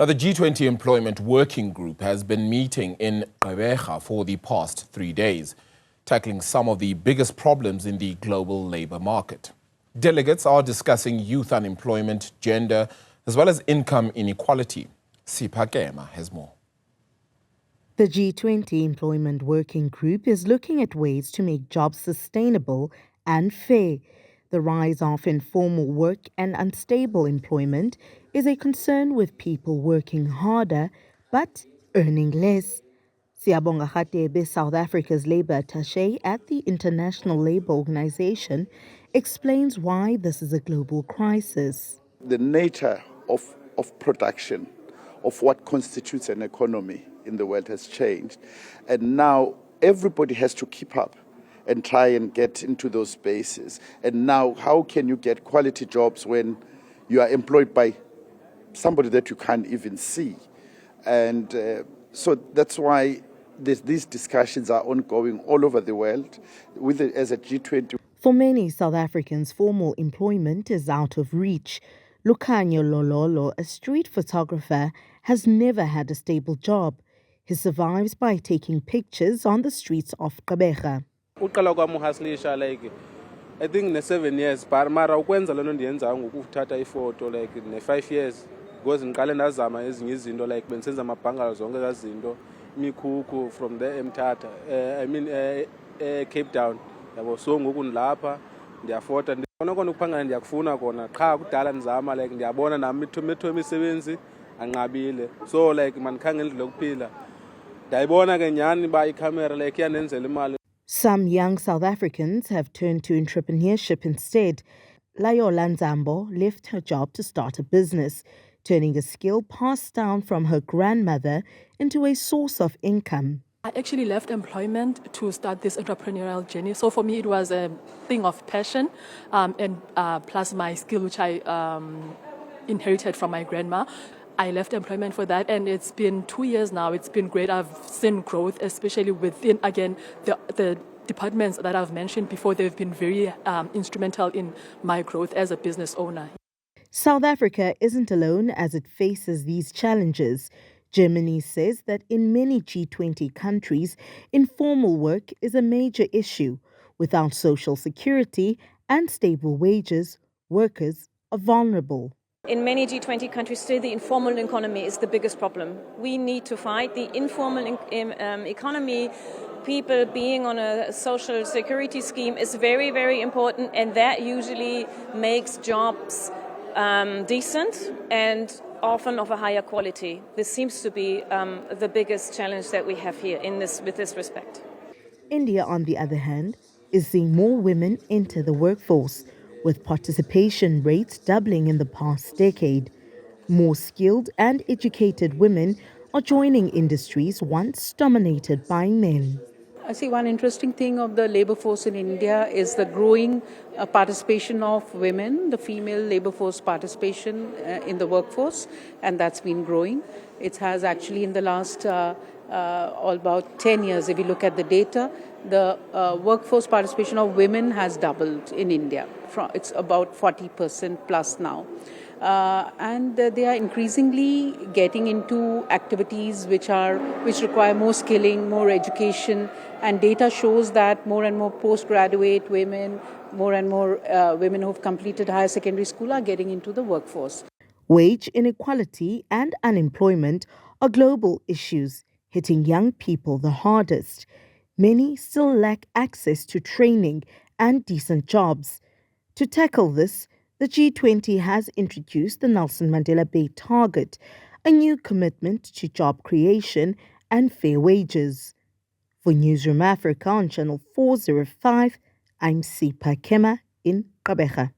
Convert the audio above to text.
Now, the G20 Employment Working Group has been meeting in Gqeberha for the past 3 days, tackling some of the biggest problems in the global labor market. Delegates are discussing youth unemployment, gender, as well as income inequality. Sipha Kema has more. The G20 Employment Working Group is looking at ways to make jobs sustainable and fair. The rise of informal work and unstable employment is a concern, with people working harder but earning less. Gqeberha, South Africa's labor attaché at the International Labour Organization, explains why this is a global crisis. The nature of production, of what constitutes an economy in the world has changed. And now everybody has to keep up and try and get into those spaces. And now how can you get quality jobs when you are employed by somebody that you can't even see? And so that's why these discussions are ongoing all over the world as a G20. For many South Africans, formal employment is out of reach. Lukhanyo Lololo, a street photographer, has never had a stable job. He survives by taking pictures on the streets of Gqeberha. I think 7 years, but mara ukwenza lento ndiyenza ngokuthatha ifoto like 5 years because ngiqale ndazama ezinye izinto like bensenza amabhangala zonke zazinto imikhukhu from there eMthatha Cape Town yabo. So ngoku ndilapha ndiyafota ndibona kona ukuphangana ndiyakufuna kona qha kudala ndizama like ndiyabona nami imitho emisebenzi anqabile, so like mandikhangela indlela yokuphila ndayibona ke nyani ba icamera like iyanenzela imali. Some young South Africans have turned to entrepreneurship instead. Layola Nzambo left her job to start a business, turning a skill passed down from her grandmother into a source of income. I actually left employment to start this entrepreneurial journey. So for me, it was a thing of passion and plus my skill, which I inherited from my grandma. I left employment for that, and it's been 2 years now. It's been great. I've seen growth, especially within, again, the departments that I've mentioned before. They've been very instrumental in my growth as a business owner. South Africa isn't alone as it faces these challenges. Germany says that in many G20 countries, informal work is a major issue. Without social security and stable wages, workers are vulnerable. In many G20 countries today, the informal economy is the biggest problem. We need to fight the informal economy. People being on a social security scheme is very, very important, and that usually makes jobs decent and often of a higher quality. This seems to be the biggest challenge that we have here with this respect. India, on the other hand, is seeing more women enter the workforce, with participation rates doubling in the past decade. More skilled and educated women are joining industries once dominated by men. I see one interesting thing of the labor force in India is the growing participation of women, the female labor force participation in the workforce, and that's been growing. It has actually in the last all about 10 years, if you look at the data, the workforce participation of women has doubled in India. It's about 40% plus now. And they are increasingly getting into activities which require more skilling, more education, and data shows that more and more postgraduate women, more and more women who have completed higher secondary school are getting into the workforce. Wage inequality and unemployment are global issues, hitting young people the hardest. Many still lack access to training and decent jobs. To tackle this, the G20 has introduced the Nelson Mandela Bay Target, a new commitment to job creation and fair wages. For Newzroom Afrika on Channel 405, I'm Sipha Kema in Gqeberha.